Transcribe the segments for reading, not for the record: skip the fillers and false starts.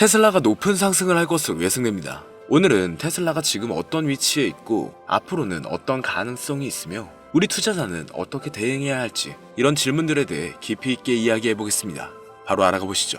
테슬라가 높은 상승을 할 것으로 예상됩니다. 오늘은 테슬라가 지금 어떤 위치에 있고 앞으로는 어떤 가능성이 있으며 우리 투자자는 어떻게 대응해야 할지 이런 질문들에 대해 깊이 있게 이야기해 보겠습니다. 바로 알아가 보시죠.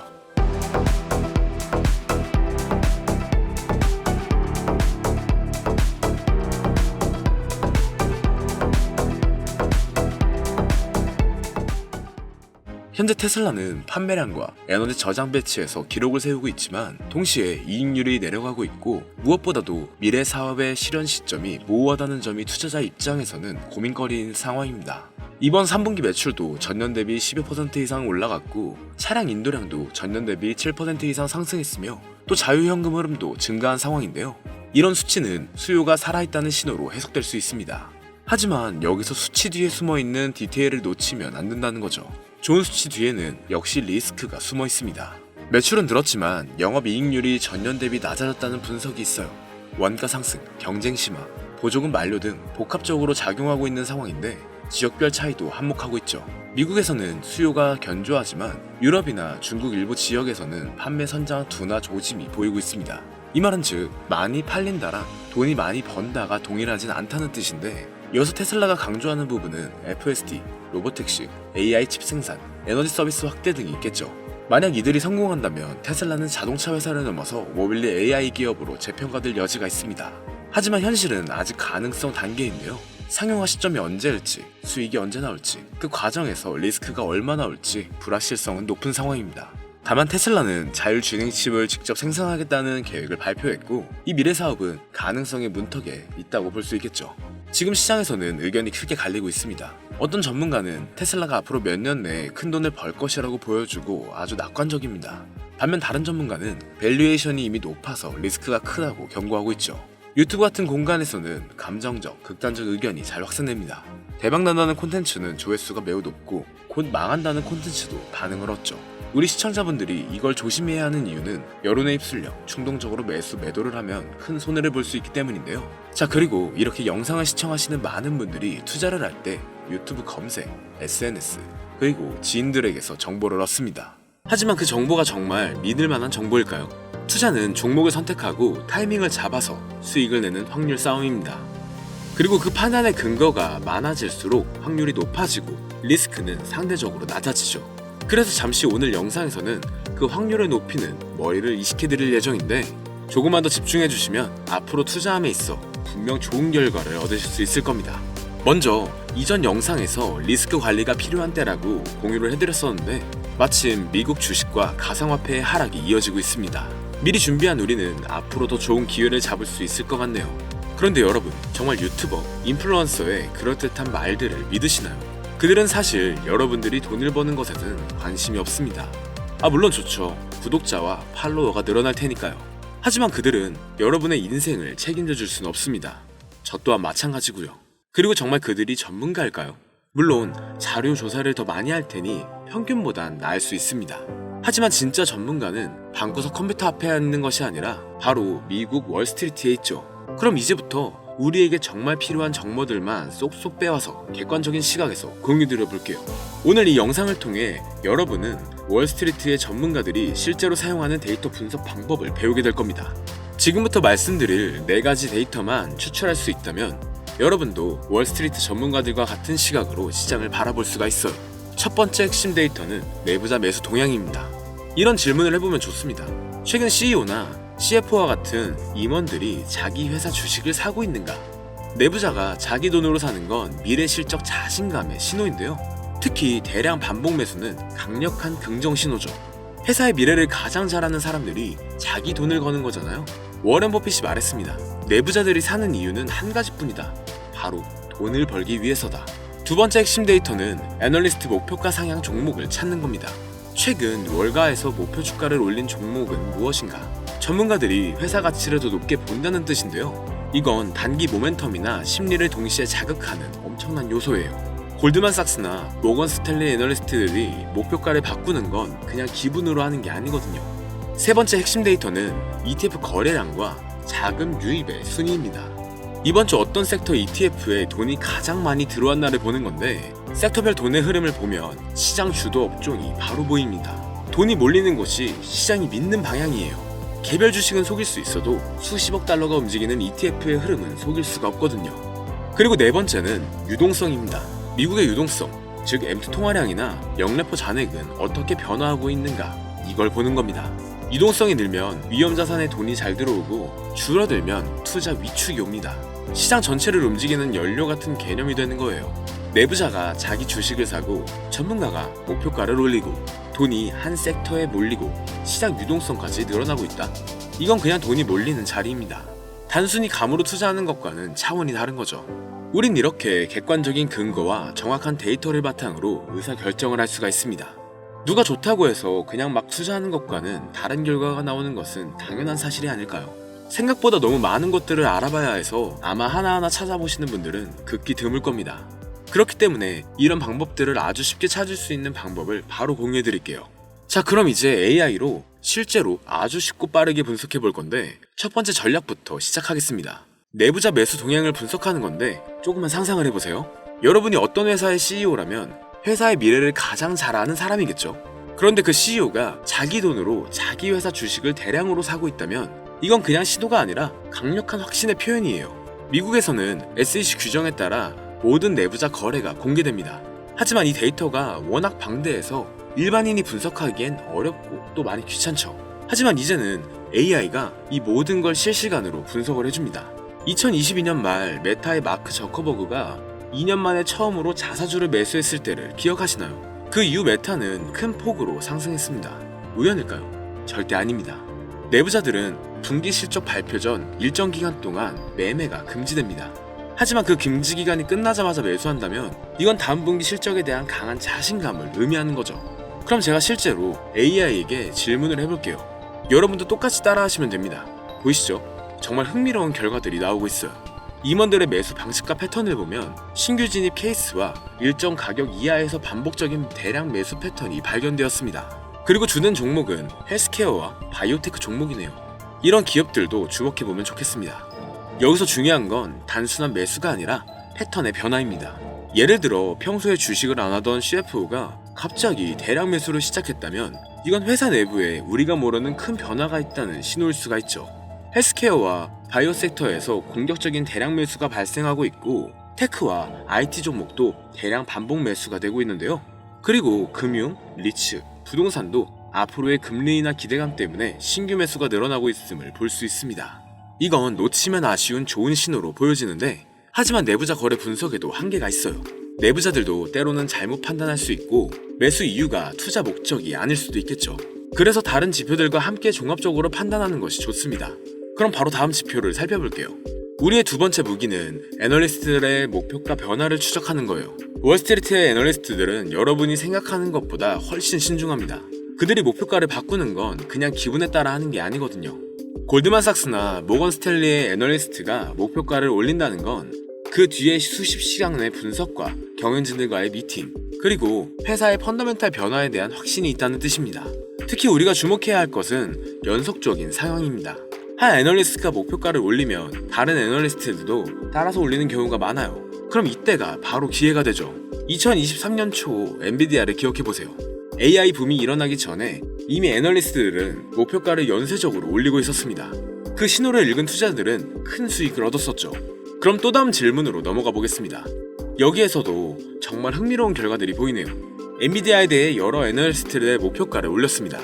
현재 테슬라는 판매량과 에너지 저장 배치에서 기록을 세우고 있지만 동시에 이익률이 내려가고 있고 무엇보다도 미래 사업의 실현 시점이 모호하다는 점이 투자자 입장에서는 고민거리인 상황입니다. 이번 3분기 매출도 전년 대비 12% 이상 올라갔고 차량 인도량도 전년 대비 7% 이상 상승했으며 또 자유현금 흐름도 증가한 상황인데요. 이런 수치는 수요가 살아있다는 신호로 해석될 수 있습니다. 하지만 여기서 수치 뒤에 숨어있는 디테일을 놓치면 안 된다는 거죠. 좋은 수치 뒤에는 역시 리스크가 숨어 있습니다. 매출은 늘었지만 영업이익률이 전년 대비 낮아졌다는 분석이 있어요. 원가 상승, 경쟁 심화, 보조금 만료 등 복합적으로 작용하고 있는 상황인데 지역별 차이도 한몫하고 있죠. 미국에서는 수요가 견조하지만 유럽이나 중국 일부 지역에서는 판매 선장 둔화 조짐이 보이고 있습니다. 이 말은 즉 많이 팔린다랑 돈이 많이 번다가 동일하진 않다는 뜻인데 여기서 테슬라가 강조하는 부분은 FSD, 로보택시, AI 칩 생산, 에너지 서비스 확대 등이 있겠죠. 만약 이들이 성공한다면 테슬라는 자동차 회사를 넘어서 모빌리 AI 기업으로 재평가될 여지가 있습니다. 하지만 현실은 아직 가능성 단계인데요. 상용화 시점이 언제일지, 수익이 언제 나올지, 그 과정에서 리스크가 얼마나 올지 불확실성은 높은 상황입니다. 다만 테슬라는 자율주행 칩을 직접 생산하겠다는 계획을 발표했고 이 미래 사업은 가능성의 문턱에 있다고 볼 수 있겠죠. 지금 시장에서는 의견이 크게 갈리고 있습니다. 어떤 전문가는 테슬라가 앞으로 몇 년 내에 큰 돈을 벌 것이라고 보여주고 아주 낙관적입니다. 반면 다른 전문가는 밸류에이션이 이미 높아서 리스크가 크다고 경고하고 있죠. 유튜브 같은 공간에서는 감정적, 극단적 의견이 잘 확산됩니다. 대박난다는 콘텐츠는 조회수가 매우 높고 곧 망한다는 콘텐츠도 반응을 얻죠. 우리 시청자분들이 이걸 조심해야 하는 이유는 여론에 휩쓸려 충동적으로 매도를 하면 큰 손해를 볼 수 있기 때문인데요. 자, 그리고 이렇게 영상을 시청하시는 많은 분들이 투자를 할 때 유튜브 검색, SNS, 그리고 지인들에게서 정보를 얻습니다. 하지만 그 정보가 정말 믿을 만한 정보일까요? 투자는 종목을 선택하고 타이밍을 잡아서 수익을 내는 확률 싸움입니다. 그리고 그 판단의 근거가 많아질수록 확률이 높아지고 리스크는 상대적으로 낮아지죠. 그래서 잠시 오늘 영상에서는 그 확률을 높이는 머리를 이식해드릴 예정인데 조금만 더 집중해주시면 앞으로 투자함에 있어 분명 좋은 결과를 얻으실 수 있을 겁니다. 먼저 이전 영상에서 리스크 관리가 필요한 때라고 공유를 해드렸었는데 마침 미국 주식과 가상화폐의 하락이 이어지고 있습니다. 미리 준비한 우리는 앞으로 더 좋은 기회를 잡을 수 있을 것 같네요. 그런데 여러분, 정말 유튜버, 인플루언서의 그럴듯한 말들을 믿으시나요? 그들은 사실 여러분들이 돈을 버는 것에는 관심이 없습니다. 물론 좋죠. 구독자와 팔로워가 늘어날 테니까요. 하지만 그들은 여러분의 인생을 책임져 줄 수는 없습니다. 저 또한 마찬가지고요. 그리고 정말 그들이 전문가일까요? 물론 자료 조사를 더 많이 할 테니 평균보단 나을 수 있습니다. 하지만 진짜 전문가는 방구석 컴퓨터 앞에 앉는 것이 아니라 바로 미국 월스트리트에 있죠. 그럼 이제부터 우리에게 정말 필요한 정보들만 쏙쏙 빼와서 객관적인 시각에서 공유드려 볼게요. 오늘 이 영상을 통해 여러분은 월스트리트의 전문가들이 실제로 사용하는 데이터 분석 방법을 배우게 될 겁니다. 지금부터 말씀드릴 4가지 데이터만 추출할 수 있다면 여러분도 월스트리트 전문가들과 같은 시각으로 시장을 바라볼 수가 있어요. 첫 번째 핵심 데이터는 내부자 매수 동향입니다. 이런 질문을 해보면 좋습니다. 최근 CEO나 CFO와 같은 임원들이 자기 회사 주식을 사고 있는가? 내부자가 자기 돈으로 사는 건 미래 실적 자신감의 신호인데요. 특히 대량 반복 매수는 강력한 긍정 신호죠. 회사의 미래를 가장 잘 아는 사람들이 자기 돈을 거는 거잖아요. 워렌 버핏이 말했습니다. 내부자들이 사는 이유는 한 가지뿐이다. 바로 돈을 벌기 위해서다. 두 번째 핵심 데이터는 애널리스트 목표가 상향 종목을 찾는 겁니다. 최근 월가에서 목표 주가를 올린 종목은 무엇인가? 전문가들이 회사 가치를 더 높게 본다는 뜻인데요. 이건 단기 모멘텀이나 심리를 동시에 자극하는 엄청난 요소예요. 골드만삭스나 모건 스탠리 애널리스트들이 목표가를 바꾸는 건 그냥 기분으로 하는 게 아니거든요. 세 번째 핵심 데이터는 ETF 거래량과 자금 유입의 순위입니다. 이번 주 어떤 섹터 ETF에 돈이 가장 많이 들어왔나를 보는 건데 섹터별 돈의 흐름을 보면 시장 주도 업종이 바로 보입니다. 돈이 몰리는 곳이 시장이 믿는 방향이에요. 개별 주식은 속일 수 있어도 수십억 달러가 움직이는 ETF의 흐름은 속일 수가 없거든요. 그리고 네 번째는 유동성입니다. 미국의 유동성, 즉 M2 통화량이나 영래포 잔액은 어떻게 변화하고 있는가, 이걸 보는 겁니다. 유동성이 늘면 위험 자산에 돈이 잘 들어오고 줄어들면 투자 위축이 옵니다. 시장 전체를 움직이는 연료 같은 개념이 되는 거예요. 내부자가 자기 주식을 사고 전문가가 목표가를 올리고 돈이 한 섹터에 몰리고 시장 유동성까지 늘어나고 있다. 이건 그냥 돈이 몰리는 자리입니다. 단순히 감으로 투자하는 것과는 차원이 다른 거죠. 우린 이렇게 객관적인 근거와 정확한 데이터를 바탕으로 의사결정을 할 수가 있습니다. 누가 좋다고 해서 그냥 막 투자하는 것과는 다른 결과가 나오는 것은 당연한 사실이 아닐까요? 생각보다 너무 많은 것들을 알아봐야 해서 아마 하나하나 찾아보시는 분들은 극히 드물 겁니다. 그렇기 때문에 이런 방법들을 아주 쉽게 찾을 수 있는 방법을 바로 공유해 드릴게요. 자, 그럼 이제 AI로 실제로 아주 쉽고 빠르게 분석해 볼 건데, 첫 번째 전략부터 시작하겠습니다. 내부자 매수 동향을 분석하는 건데 조금만 상상을 해보세요. 여러분이 어떤 회사의 CEO라면 회사의 미래를 가장 잘 아는 사람이겠죠. 그런데 그 CEO가 자기 돈으로 자기 회사 주식을 대량으로 사고 있다면 이건 그냥 시도가 아니라 강력한 확신의 표현이에요. 미국에서는 SEC 규정에 따라 모든 내부자 거래가 공개됩니다. 하지만 이 데이터가 워낙 방대해서 일반인이 분석하기엔 어렵고 또 많이 귀찮죠. 하지만 이제는 AI가 이 모든 걸 실시간으로 분석을 해줍니다. 2022년 말 메타의 마크 저커버그가 2년 만에 처음으로 자사주를 매수했을 때를 기억하시나요? 그 이후 메타는 큰 폭으로 상승했습니다. 우연일까요? 절대 아닙니다. 내부자들은 분기 실적 발표 전 일정 기간 동안 매매가 금지됩니다. 하지만 그 금지 기간이 끝나자마자 매수한다면 이건 다음 분기 실적에 대한 강한 자신감을 의미하는 거죠. 그럼 제가 실제로 AI에게 질문을 해볼게요. 여러분도 똑같이 따라하시면 됩니다. 보이시죠? 정말 흥미로운 결과들이 나오고 있어요. 임원들의 매수 방식과 패턴을 보면 신규 진입 케이스와 일정 가격 이하에서 반복적인 대량 매수 패턴이 발견되었습니다. 그리고 주는 종목은 헬스케어와 바이오테크 종목이네요. 이런 기업들도 주목해보면 좋겠습니다. 여기서 중요한 건 단순한 매수가 아니라 패턴의 변화입니다. 예를 들어 평소에 주식을 안 하던 CFO가 갑자기 대량 매수를 시작했다면 이건 회사 내부에 우리가 모르는 큰 변화가 있다는 신호일 수가 있죠. 헬스케어와 바이오 섹터에서 공격적인 대량 매수가 발생하고 있고 테크와 IT 종목도 대량 반복 매수가 되고 있는데요. 그리고 금융, 리츠, 부동산도 앞으로의 금리 인하 기대감 때문에 신규 매수가 늘어나고 있음을 볼 수 있습니다. 이건 놓치면 아쉬운 좋은 신호로 보여지는데, 하지만 내부자 거래 분석에도 한계가 있어요. 내부자들도 때로는 잘못 판단할 수 있고 매수 이유가 투자 목적이 아닐 수도 있겠죠. 그래서 다른 지표들과 함께 종합적으로 판단하는 것이 좋습니다. 그럼 바로 다음 지표를 살펴볼게요. 우리의 두 번째 무기는 애널리스트들의 목표가 변화를 추적하는 거예요. 월스트리트의 애널리스트들은 여러분이 생각하는 것보다 훨씬 신중합니다. 그들이 목표가를 바꾸는 건 그냥 기분에 따라 하는 게 아니거든요. 골드만삭스나 모건 스탠리의 애널리스트가 목표가를 올린다는 건 그 뒤에 수십 시간의 분석과 경영진들과의 미팅, 그리고 회사의 펀더멘탈 변화에 대한 확신이 있다는 뜻입니다. 특히 우리가 주목해야 할 것은 연속적인 상황입니다. 한 애널리스트가 목표가를 올리면 다른 애널리스트들도 따라서 올리는 경우가 많아요. 그럼 이때가 바로 기회가 되죠. 2023년 초 엔비디아를 기억해보세요. AI 붐이 일어나기 전에 이미 애널리스트들은 목표가를 연쇄적으로 올리고 있었습니다. 그 신호를 읽은 투자자들은 큰 수익을 얻었었죠. 그럼 또 다음 질문으로 넘어가 보겠습니다. 여기에서도 정말 흥미로운 결과들이 보이네요. 엔비디아에 대해 여러 애널리스트들의 목표가를 올렸습니다.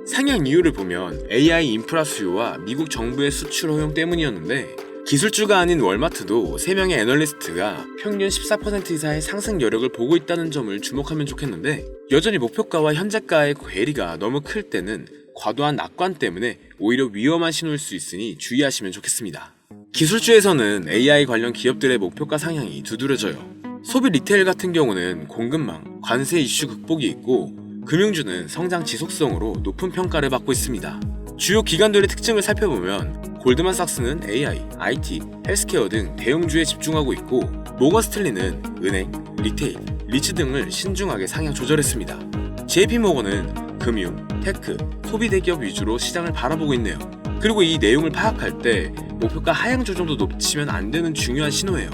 상향 이유를 보면 AI 인프라 수요와 미국 정부의 수출 허용 때문이었는데, 기술주가 아닌 월마트도 3명의 애널리스트가 평균 14% 이상의 상승 여력을 보고 있다는 점을 주목하면 좋겠는데, 여전히 목표가와 현재가의 괴리가 너무 클 때는 과도한 낙관 때문에 오히려 위험한 신호일 수 있으니 주의하시면 좋겠습니다. 기술주에서는 AI 관련 기업들의 목표가 상향이 두드러져요. 소비 리테일 같은 경우는 공급망, 관세 이슈 극복이 있고, 금융주는 성장 지속성으로 높은 평가를 받고 있습니다. 주요 기관들의 특징을 살펴보면 골드만삭스는 AI, IT, 헬스케어 등 대형주에 집중하고 있고, 모건 스탠리는 은행, 리테일, 리츠 등을 신중하게 상향 조절했습니다. JP모건은 금융, 테크, 소비 대기업 위주로 시장을 바라보고 있네요. 그리고 이 내용을 파악할 때 목표가 하향 조정도 놓치면 안 되는 중요한 신호예요.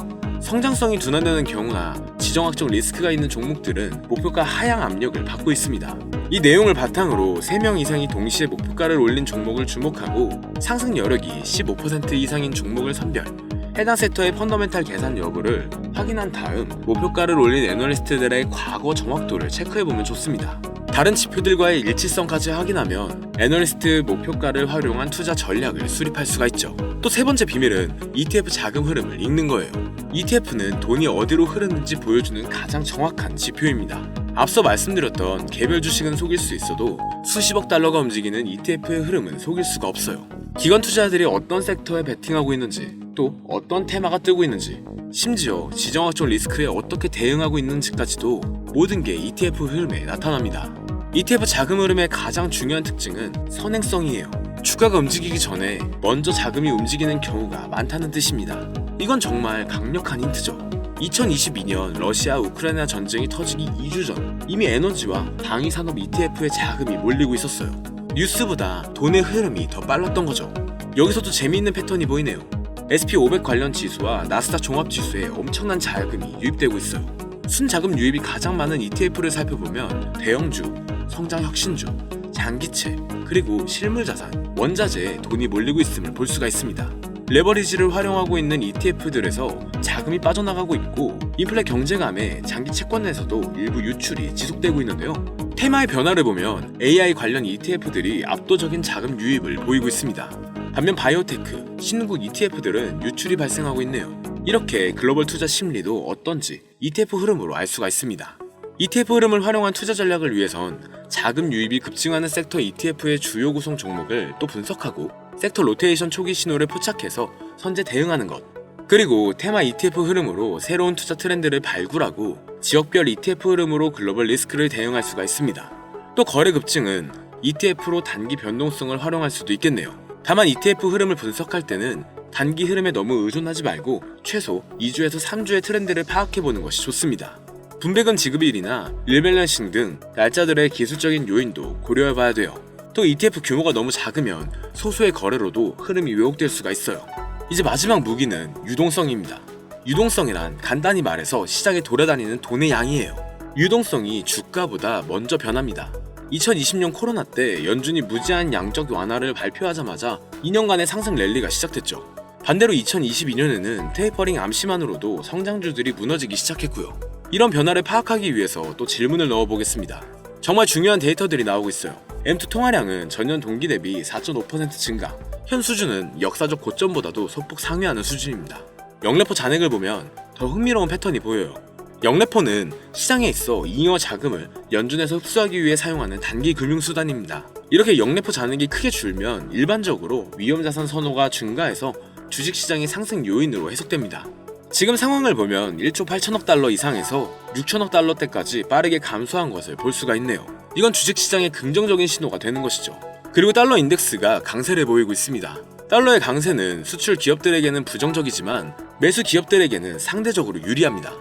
성장성이 둔화되는 경우나 지정학적 리스크가 있는 종목들은 목표가 하향 압력을 받고 있습니다. 이 내용을 바탕으로 3명 이상이 동시에 목표가를 올린 종목을 주목하고 상승 여력이 15% 이상인 종목을 선별, 해당 섹터의 펀더멘탈 계산 여부를 확인한 다음 목표가를 올린 애널리스트들의 과거 정확도를 체크해보면 좋습니다. 다른 지표들과의 일치성까지 확인하면 애널리스트 목표가를 활용한 투자 전략을 수립할 수가 있죠. 또 세 번째 비밀은 ETF 자금 흐름을 읽는 거예요. ETF는 돈이 어디로 흐르는지 보여주는 가장 정확한 지표입니다. 앞서 말씀드렸던 개별 주식은 속일 수 있어도 수십억 달러가 움직이는 ETF의 흐름은 속일 수가 없어요. 기관 투자자들이 어떤 섹터에 베팅하고 있는지, 또 어떤 테마가 뜨고 있는지, 심지어 지정학적 리스크에 어떻게 대응하고 있는지까지도 모든 게 ETF 흐름에 나타납니다. ETF 자금 흐름의 가장 중요한 특징은 선행성이에요. 주가가 움직이기 전에 먼저 자금이 움직이는 경우가 많다는 뜻입니다. 이건 정말 강력한 힌트죠. 2022년 러시아 우크라이나 전쟁이 터지기 2주 전 이미 에너지와 방위 산업 ETF에 자금이 몰리고 있었어요. 뉴스보다 돈의 흐름이 더 빨랐던 거죠. 여기서도 재미있는 패턴이 보이네요. SP500 관련 지수와 나스닥 종합지수에 엄청난 자금이 유입되고 있어요. 순자금 유입이 가장 많은 ETF를 살펴보면 대형주, 성장혁신주, 장기채, 그리고 실물자산, 원자재에 돈이 몰리고 있음을 볼 수가 있습니다. 레버리지를 활용하고 있는 ETF들에서 자금이 빠져나가고 있고 인플레 경제감에 장기 채권에서도 일부 유출이 지속되고 있는데요. 테마의 변화를 보면 AI 관련 ETF들이 압도적인 자금 유입을 보이고 있습니다. 반면 바이오테크, 신흥국 ETF들은 유출이 발생하고 있네요. 이렇게 글로벌 투자 심리도 어떤지 ETF 흐름으로 알 수가 있습니다. ETF 흐름을 활용한 투자 전략을 위해선 자금 유입이 급증하는 섹터 ETF의 주요 구성 종목을 또 분석하고 섹터 로테이션 초기 신호를 포착해서 선제 대응하는 것, 그리고 테마 ETF 흐름으로 새로운 투자 트렌드를 발굴하고 지역별 ETF 흐름으로 글로벌 리스크를 대응할 수가 있습니다. 또 거래 급증은 ETF로 단기 변동성을 활용할 수도 있겠네요. 다만 ETF 흐름을 분석할 때는 단기 흐름에 너무 의존하지 말고 최소 2주에서 3주의 트렌드를 파악해보는 것이 좋습니다. 분배금 지급일이나 릴밸런싱 등 날짜들의 기술적인 요인도 고려해봐야 돼요. 또 ETF 규모가 너무 작으면 소수의 거래로도 흐름이 왜곡될 수가 있어요. 이제 마지막 무기는 유동성입니다. 유동성이란 간단히 말해서 시장에 돌아다니는 돈의 양이에요. 유동성이 주가보다 먼저 변합니다. 2020년 코로나 때 연준이 무제한 양적 완화를 발표하자마자 2년간의 상승 랠리가 시작됐죠. 반대로 2022년에는 테이퍼링 암시만으로도 성장주들이 무너지기 시작했고요. 이런 변화를 파악하기 위해서 또 질문을 넣어보겠습니다. 정말 중요한 데이터들이 나오고 있어요. M2 통화량은 전년 동기 대비 4.5% 증가, 현 수준은 역사적 고점보다도 소폭 상회하는 수준입니다. 영래포 잔액을 보면 더 흥미로운 패턴이 보여요. 영래포는 시장에 있어 잉여 자금을 연준에서 흡수하기 위해 사용하는 단기 금융수단입니다. 이렇게 영래포 잔액이 크게 줄면 일반적으로 위험자산 선호가 증가해서 주식시장의 상승 요인으로 해석됩니다. 지금 상황을 보면 1조 8천억 달러 이상에서 6천억 달러대까지 빠르게 감소한 것을 볼 수가 있네요. 이건 주식시장의 긍정적인 신호가 되는 것이죠. 그리고 달러 인덱스가 강세를 보이고 있습니다. 달러의 강세는 수출 기업들에게는 부정적이지만 매수 기업들에게는 상대적으로 유리합니다.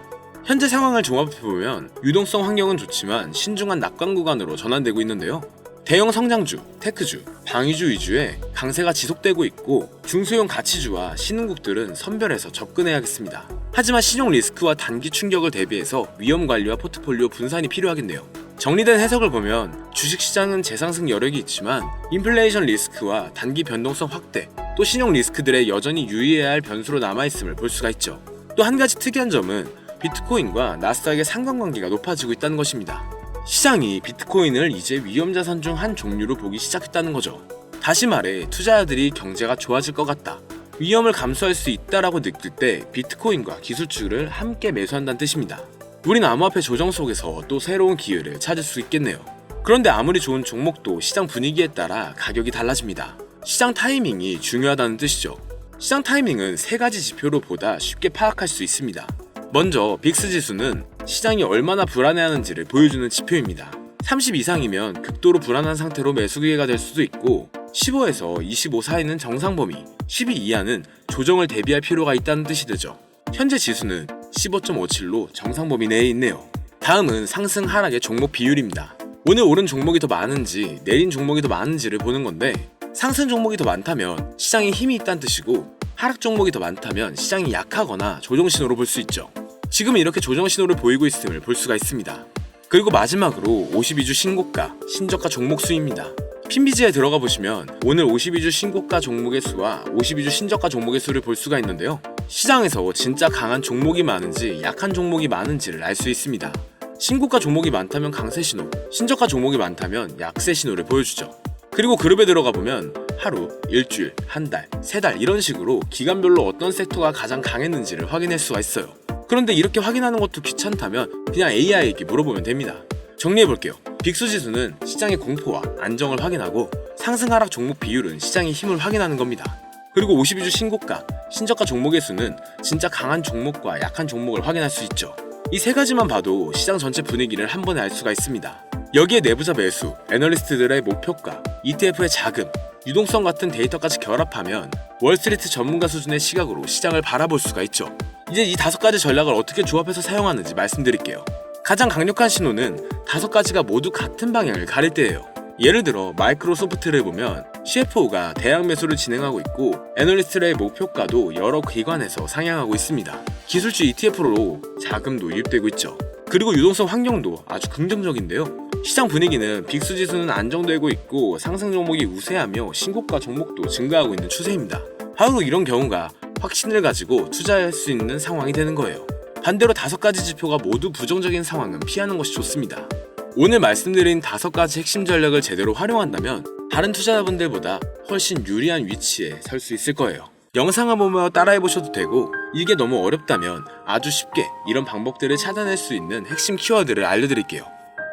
현재 상황을 종합해보면 유동성 환경은 좋지만 신중한 낙관 구간으로 전환되고 있는데요. 대형 성장주, 테크주, 방위주 위주의 강세가 지속되고 있고 중소형 가치주와 신흥국들은 선별해서 접근해야겠습니다. 하지만 신용 리스크와 단기 충격을 대비해서 위험 관리와 포트폴리오 분산이 필요하겠네요. 정리된 해석을 보면 주식시장은 재상승 여력이 있지만 인플레이션 리스크와 단기 변동성 확대, 또 신용 리스크들의 여전히 유의해야 할 변수로 남아있음을 볼 수가 있죠. 또 한 가지 특이한 점은 비트코인과 나스닥의 상관관계가 높아지고 있다는 것입니다. 시장이 비트코인을 이제 위험자산 중 한 종류로 보기 시작했다는 거죠. 다시 말해 투자자들이 경제가 좋아질 것 같다, 위험을 감수할 수 있다라고 느낄 때 비트코인과 기술주를 함께 매수한다는 뜻입니다. 우린 암호화폐 조정 속에서 또 새로운 기회를 찾을 수 있겠네요. 그런데 아무리 좋은 종목도 시장 분위기에 따라 가격이 달라집니다. 시장 타이밍이 중요하다는 뜻이죠. 시장 타이밍은 세 가지 지표로 보다 쉽게 파악할 수 있습니다. 먼저 빅스 지수는 시장이 얼마나 불안해하는지를 보여주는 지표입니다. 30 이상이면 극도로 불안한 상태로 매수 기회가 될 수도 있고 15에서 25 사이는 정상 범위, 12 이하는 조정을 대비할 필요가 있다는 뜻이 되죠. 현재 지수는 15.57로 정상 범위 내에 있네요. 다음은 상승 하락의 종목 비율입니다. 오늘 오른 종목이 더 많은지 내린 종목이 더 많은지를 보는 건데 상승 종목이 더 많다면 시장에 힘이 있다는 뜻이고 하락 종목이 더 많다면 시장이 약하거나 조정 신호로 볼 수 있죠. 지금은 이렇게 조정 신호를 보이고 있음을 볼 수가 있습니다. 그리고 마지막으로 52주 신고가, 신저가 종목 수입니다. 핀비지에 들어가 보시면 오늘 52주 신고가 종목의 수와 52주 신저가 종목의 수를 볼 수가 있는데요. 시장에서 진짜 강한 종목이 많은지 약한 종목이 많은지를 알 수 있습니다. 신고가 종목이 많다면 강세 신호, 신저가 종목이 많다면 약세 신호를 보여주죠. 그리고 그룹에 들어가 보면 하루, 일주일, 한 달, 세 달 이런 식으로 기간별로 어떤 섹터가 가장 강했는지를 확인할 수가 있어요. 그런데 이렇게 확인하는 것도 귀찮다면 그냥 AI에게 물어보면 됩니다. 정리해볼게요. 빅수지수는 시장의 공포와 안정을 확인하고 상승 하락 종목 비율은 시장의 힘을 확인하는 겁니다. 그리고 52주 신고가, 신저가 종목의 수는 진짜 강한 종목과 약한 종목을 확인할 수 있죠. 이 세 가지만 봐도 시장 전체 분위기를 한 번에 알 수가 있습니다. 여기에 내부자 매수, 애널리스트들의 목표가, ETF의 자금, 유동성 같은 데이터까지 결합하면 월스트리트 전문가 수준의 시각으로 시장을 바라볼 수가 있죠. 이제 이 5가지 전략을 어떻게 조합해서 사용하는지 말씀드릴게요. 가장 강력한 신호는 5가지가 모두 같은 방향을 가릴 때예요. 예를 들어 마이크로소프트를 보면 CFO가 대량 매수를 진행하고 있고 애널리스트의 목표가도 여러 기관에서 상향하고 있습니다. 기술주 ETF로 자금도 유입되고 있죠. 그리고 유동성 환경도 아주 긍정적인데요. 시장 분위기는 빅수지수는 안정되고 있고 상승 종목이 우세하며 신고가 종목도 증가하고 있는 추세입니다. 바로 이런 경우가 확신을 가지고 투자할 수 있는 상황이 되는 거예요. 반대로 5가지 지표가 모두 부정적인 상황은 피하는 것이 좋습니다. 오늘 말씀드린 5가지 핵심 전략을 제대로 활용한다면 다른 투자자분들보다 훨씬 유리한 위치에 설 수 있을 거예요. 영상을 보며 따라해보셔도 되고 이게 너무 어렵다면 아주 쉽게 이런 방법들을 찾아낼 수 있는 핵심 키워드를 알려드릴게요.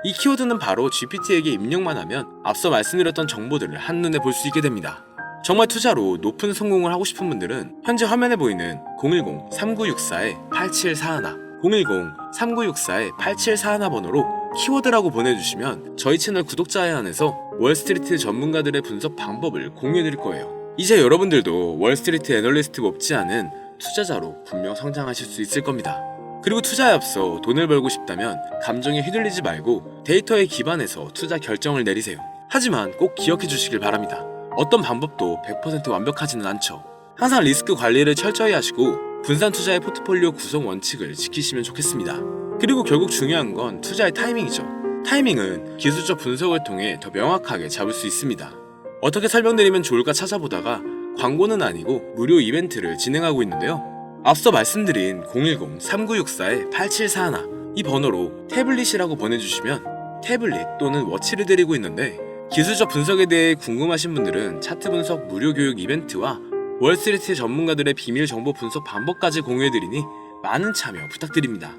이 키워드는 바로 GPT에게 입력만 하면 앞서 말씀드렸던 정보들을 한눈에 볼 수 있게 됩니다. 정말 투자로 높은 성공을 하고 싶은 분들은 현재 화면에 보이는 010-3964-8741 010-3964-8741 번호로 키워드라고 보내주시면 저희 채널 구독자에 한해서 월스트리트 전문가들의 분석 방법을 공유해드릴 거예요. 이제 여러분들도 월스트리트 애널리스트 못지 않은 투자자로 분명 성장하실 수 있을 겁니다. 그리고 투자에 앞서 돈을 벌고 싶다면 감정에 휘둘리지 말고 데이터에 기반해서 투자 결정을 내리세요. 하지만 꼭 기억해 주시길 바랍니다. 어떤 방법도 100% 완벽하지는 않죠. 항상 리스크 관리를 철저히 하시고 분산 투자의 포트폴리오 구성 원칙을 지키시면 좋겠습니다. 그리고 결국 중요한 건 투자의 타이밍이죠. 타이밍은 기술적 분석을 통해 더 명확하게 잡을 수 있습니다. 어떻게 설명드리면 좋을까 찾아보다가 광고는 아니고 무료 이벤트를 진행하고 있는데요. 앞서 말씀드린 010-3964-8741 이 번호로 태블릿이라고 보내주시면 태블릿 또는 워치를 드리고 있는데 기술적 분석에 대해 궁금하신 분들은 차트 분석 무료 교육 이벤트와 월스트리트 전문가들의 비밀 정보 분석 방법까지 공유해드리니 많은 참여 부탁드립니다.